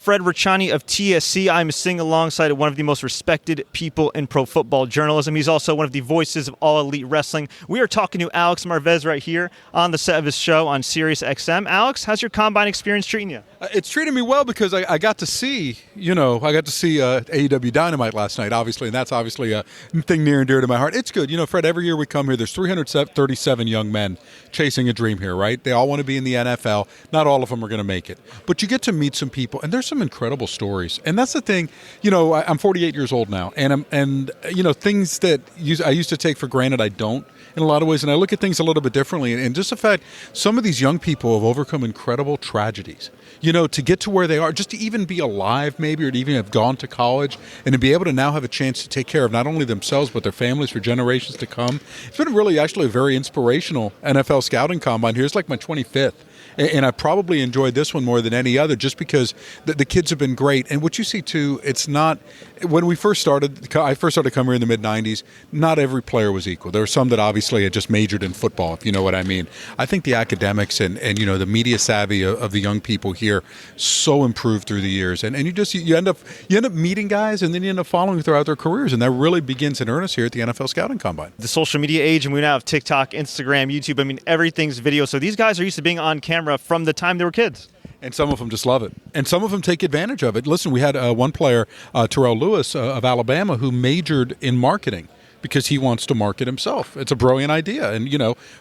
Fred Richani of TSC. I'm sitting alongside one of the most respected people in pro football journalism. He's also one of the voices of All Elite Wrestling. We are talking to Alex Marvez right here on the set of his show on Sirius XM. Alex, how's your combine experience treating you? It's treating me well because I got to see, AEW Dynamite last night, obviously, and that's obviously a thing near and dear to my heart. It's good. Fred, every year we come here, there's 337 young men chasing a dream here, right? They all want to be in the NFL. Not all of them are going to make it. But you get to meet some people, and there's some incredible stories. And that's the thing, I'm 48 years old now, and things that I used to take for granted, I don't in a lot of ways, and I look at things a little bit differently. And just the fact, some of these young people have overcome incredible tragedies. To get to where they are, just to even be alive maybe, or to even have gone to college, and to be able to now have a chance to take care of not only themselves but their families for generations to come. It's been really actually a very inspirational NFL scouting combine here. It's like my 25th. And I probably enjoyed this one more than any other just because the kids have been great. And what you see, too, it's not – when I first started coming here in the mid-'90s, not every player was equal. There were some that obviously had just majored in football, if you know what I mean. I think the academics and the media savvy of the young people here so improved through the years. And you end up meeting guys, and then you end up following throughout their careers. And that really begins in earnest here at the NFL Scouting Combine. The social media age, and we now have TikTok, Instagram, YouTube. Everything's video. So these guys are used to being on camera from the time they were kids. And some of them just love it. And some of them take advantage of it. Listen, we had one player, Terrell Lewis of Alabama, who majored in marketing because he wants to market himself. It's a brilliant idea. And,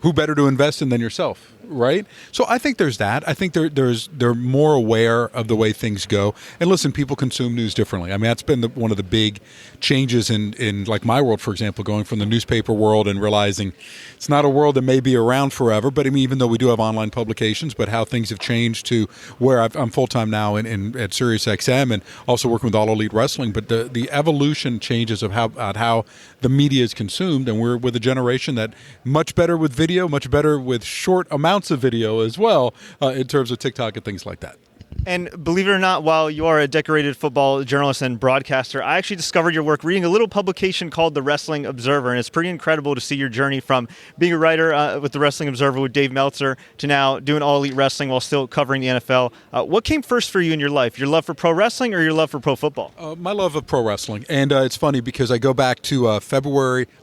who better to invest in than yourself, right? So I think there's that. I think they're more aware of the way things go. And listen, people consume news differently. That's been one of the big changes in like my world, for example, going from the newspaper world and realizing it's not a world that may be around forever. But even though we do have online publications, but how things have changed to where I'm full-time now at Sirius XM and also working with All Elite Wrestling. But the evolution changes of how the media is consumed, and we're with a generation that much better with video, much better with short amounts of video as well in terms of TikTok and things like that. And believe it or not, while you are a decorated football journalist and broadcaster, I actually discovered your work reading a little publication called The Wrestling Observer, and it's pretty incredible to see your journey from being a writer with The Wrestling Observer with Dave Meltzer to now doing All Elite Wrestling while still covering the NFL. What came first for you in your life, your love for pro wrestling or your love for pro football? My love of pro wrestling, and it's funny because I go back to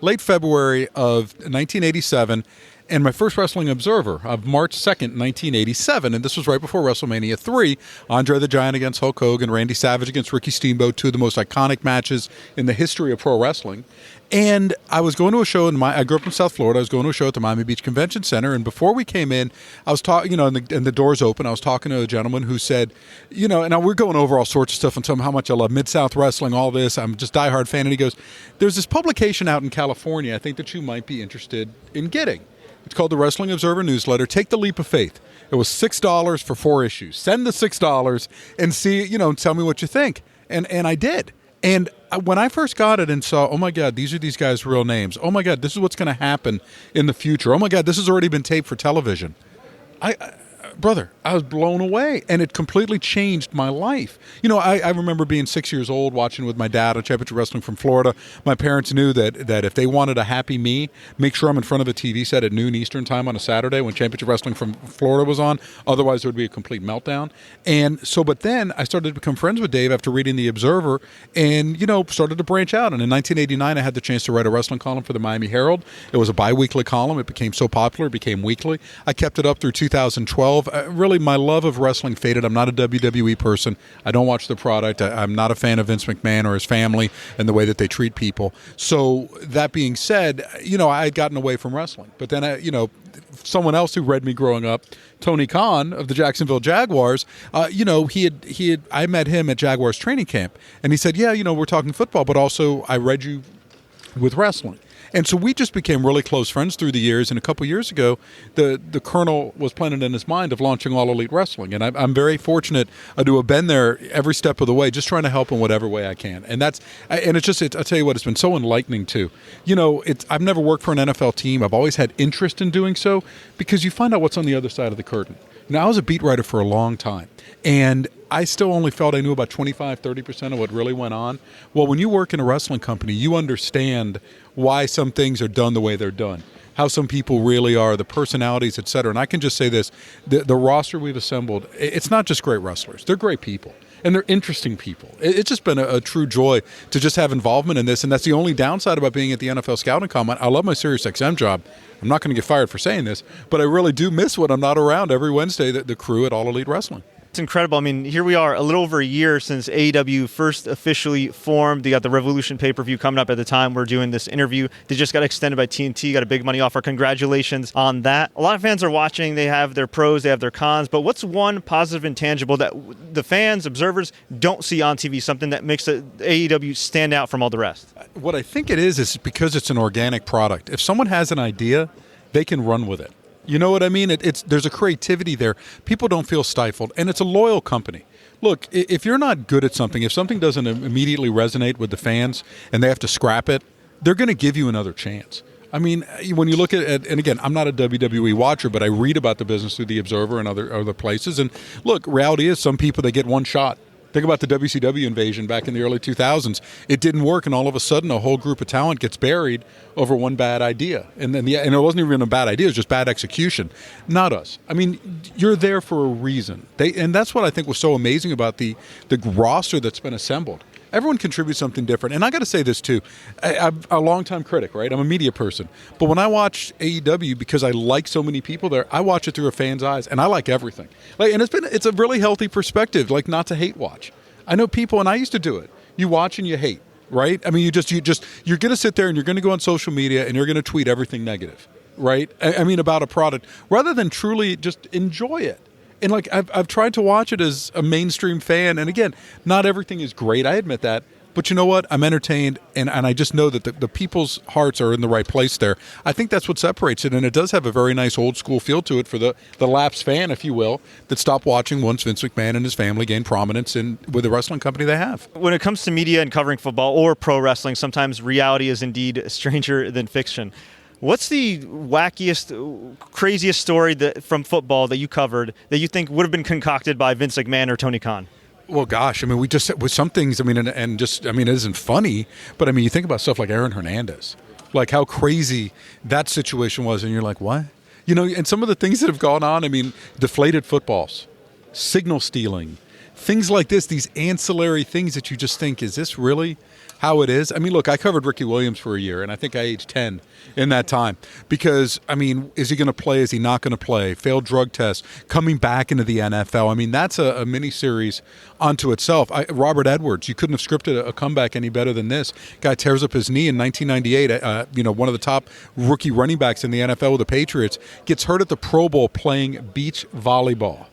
late February of 1987, and my first Wrestling Observer of March 2nd, 1987, and this was right before WrestleMania 3, Andre the Giant against Hulk Hogan, Randy Savage against Ricky Steamboat, two of the most iconic matches in the history of pro wrestling. And I was going to a show I grew up in South Florida. I was going to a show at the Miami Beach Convention Center, and before we came in, I was talking, and the doors open. I was talking to a gentleman who said, and we're going over all sorts of stuff and how much I love Mid-South Wrestling, all this. I'm just a diehard fan. And he goes, "There's this publication out in California I think that you might be interested in getting. It's called the Wrestling Observer Newsletter. Take the leap of faith. It was $6 for 4 issues. Send the $6 and see, tell me what you think." And I did. And when I first got it and saw, oh my God, these are these guys' real names. Oh my God, this is what's going to happen in the future. Oh my God, this has already been taped for television. Brother, I was blown away, and it completely changed my life. I remember being 6 years old watching with my dad on Championship Wrestling from Florida. My parents knew that if they wanted a happy me, make sure I'm in front of a TV set at noon Eastern time on a Saturday when Championship Wrestling from Florida was on. Otherwise, there would be a complete meltdown. And so, but then I started to become friends with Dave after reading The Observer and, started to branch out. And in 1989, I had the chance to write a wrestling column for the Miami Herald. It was a bi-weekly column. It became so popular, it became weekly. I kept it up through 2012. Really, my love of wrestling faded. I'm not a WWE person. I don't watch the product. I'm not a fan of Vince McMahon or his family and the way that they treat people. So that being said, I had gotten away from wrestling. But then, someone else who read me growing up, Tony Khan of the Jacksonville Jaguars, I met him at Jaguars training camp. And he said, yeah, we're talking football, but also I read you with wrestling. And so we just became really close friends through the years. And a couple years ago, the Colonel was planning in his mind of launching All Elite Wrestling. And I'm very fortunate to have been there every step of the way, just trying to help in whatever way I can. And I'll tell you what, it's been so enlightening too. I've never worked for an NFL team. I've always had interest in doing so because you find out what's on the other side of the curtain. I was a beat writer for a long time, and I still only felt I knew about 25-30% of what really went on. Well, when you work in a wrestling company, you understand why some things are done the way they're done, how some people really are, the personalities, et cetera. And I can just say this, the roster we've assembled, it's not just great wrestlers. They're great people. and they're interesting people. It's just been a true joy to just have involvement in this, and that's the only downside about being at the NFL Scouting Combine. I love my SiriusXM job. I'm not going to get fired for saying this, but I really do miss when I'm not around every Wednesday, the crew at All Elite Wrestling. It's incredible. I mean, here we are a little over a year since AEW first officially formed. They got the Revolution pay-per-view coming up at the time we're doing this interview. They just got extended by TNT, got a big money offer. Congratulations on that. A lot of fans are watching. They have their pros, they have their cons. But what's one positive and tangible that the fans, observers, don't see on TV, something that makes the AEW stand out from all the rest? What I think it is because it's an organic product. If someone has an idea, they can run with it. You know what I mean? There's a creativity there. People don't feel stifled, and it's a loyal company. Look, if you're not good at something, if something doesn't immediately resonate with the fans and they have to scrap it, they're going to give you another chance. I mean, when you look at, and again, I'm not a WWE watcher, but I read about the business through the Observer and other places. And look, reality is some people, they get one shot. Think about the WCW invasion back in the early 2000s. It didn't work, and all of a sudden, a whole group of talent gets buried over one bad idea. And then, and it wasn't even a bad idea; it was just bad execution. Not us. I mean, you're there for a reason. And that's what I think was so amazing about the roster that's been assembled. Everyone contributes something different. And I got to say this, too. I'm a longtime critic, right? I'm a media person. But when I watch AEW, because I like so many people there, I watch it through a fan's eyes, and I like everything. And it's a really healthy perspective, like not to hate watch. I know people, and I used to do it. You watch and you hate, right? I mean, you're going to sit there and you're going to go on social media and you're going to tweet everything negative, right? I mean, about a product, rather than truly just enjoy it. And like I've tried to watch it as a mainstream fan, and again, not everything is great. I admit that, but you know what? I'm entertained, and I just know that the people's hearts are in the right place there. I think that's what separates it, and it does have a very nice old school feel to it for the lapsed fan, if you will, that stopped watching once Vince McMahon and his family gained prominence with the wrestling company they have. When it comes to media and covering football or pro wrestling, sometimes reality is indeed stranger than fiction. What's the wackiest, craziest story from football that you covered that you think would have been concocted by Vince McMahon or Tony Khan? Well, gosh, I mean, with some things, I mean, it isn't funny, but I mean, you think about stuff like Aaron Hernandez, like how crazy that situation was, and you're like, what? You know, and some of the things that have gone on, I mean, deflated footballs, signal stealing, things like this, these ancillary things that you just think, is this really how it is? I mean, look, I covered Ricky Williams for a year, and I think I aged 10 in that time because, I mean, is he going to play? Is he not going to play? Failed drug test, coming back into the NFL. I mean, that's a mini-series onto itself. Robert Edwards, you couldn't have scripted a comeback any better than this. Guy tears up his knee in 1998. One of the top rookie running backs in the NFL with the Patriots, gets hurt at the Pro Bowl playing beach volleyball.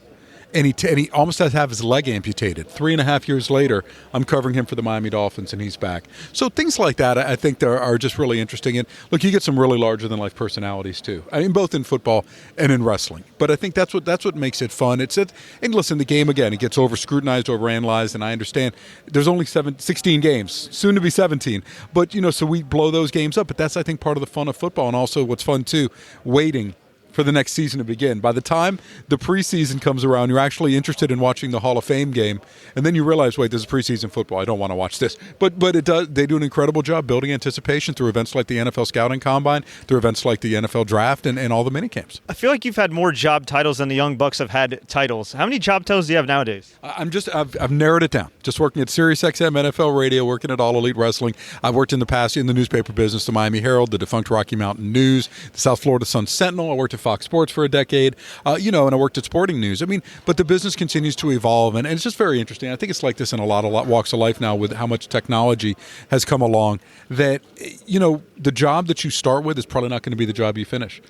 And he almost has to have his leg amputated. 3.5 years later, I'm covering him for the Miami Dolphins, and he's back. So things like that, I think, are just really interesting. And look, you get some really larger-than-life personalities too. I mean, both in football and in wrestling. But I think that's what makes it fun. And listen, the game again, it gets over-scrutinized, over-analyzed, and I understand there's only 16 games, soon to be 17. But so we blow those games up. But that's, I think, part of the fun of football, and also what's fun too, waiting for the next season to begin. By the time the preseason comes around, you're actually interested in watching the Hall of Fame game, and then you realize, wait, this is preseason football. I don't want to watch this. But it does. They do an incredible job building anticipation through events like the NFL Scouting Combine, through events like the NFL Draft, and all the mini camps. I feel like you've had more job titles than the Young Bucks have had titles. How many job titles do you have nowadays? I've narrowed it down. Just working at SiriusXM, NFL Radio, working at All Elite Wrestling. I've worked in the past in the newspaper business, the Miami Herald, the defunct Rocky Mountain News, the South Florida Sun Sentinel. I worked at Fox Sports for a decade, and I worked at Sporting News. I mean, but the business continues to evolve, and it's just very interesting. I think it's like this in a lot of walks of life now with how much technology has come along that, the job that you start with is probably not going to be the job you finish.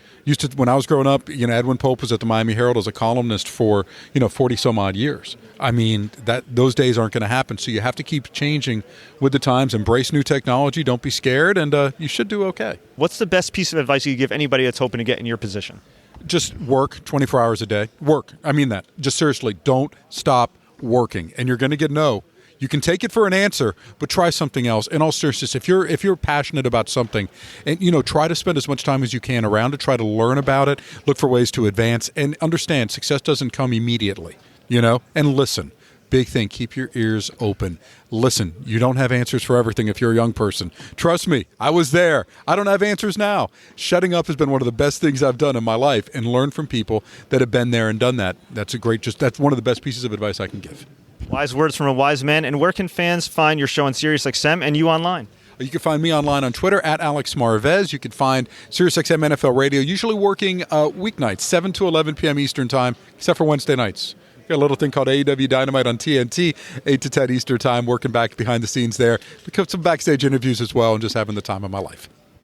When I was growing up, Edwin Pope was at the Miami Herald as a columnist for, 40 some odd years. I mean, those days aren't going to happen. So you have to keep changing with the times, embrace new technology, don't be scared, and you should do okay. What's the best piece of advice you give anybody that's hoping to get in your position? Just work 24 hours a day. Work. I mean that. Just seriously, don't stop working. And you're going to get no. You can take it for an answer, but try something else. In all seriousness, if you're passionate about something, and try to spend as much time as you can around it, try to learn about it, look for ways to advance, and understand success doesn't come immediately, and listen. Big thing, keep your ears open. Listen, you don't have answers for everything if you're a young person. Trust me, I was there. I don't have answers now. Shutting up has been one of the best things I've done in my life, and learn from people that have been there and done that. That's one of the best pieces of advice I can give. Wise words from a wise man. And where can fans find your show on SiriusXM and you online? You can find me online on Twitter at Alex Marvez. You can find SiriusXM NFL Radio, usually working weeknights, 7 to 11 p.m. Eastern Time, except for Wednesday nights. Got a little thing called AEW Dynamite on TNT, 8 to 10 Eastern Time, working back behind the scenes there. We got some backstage interviews as well and just having the time of my life.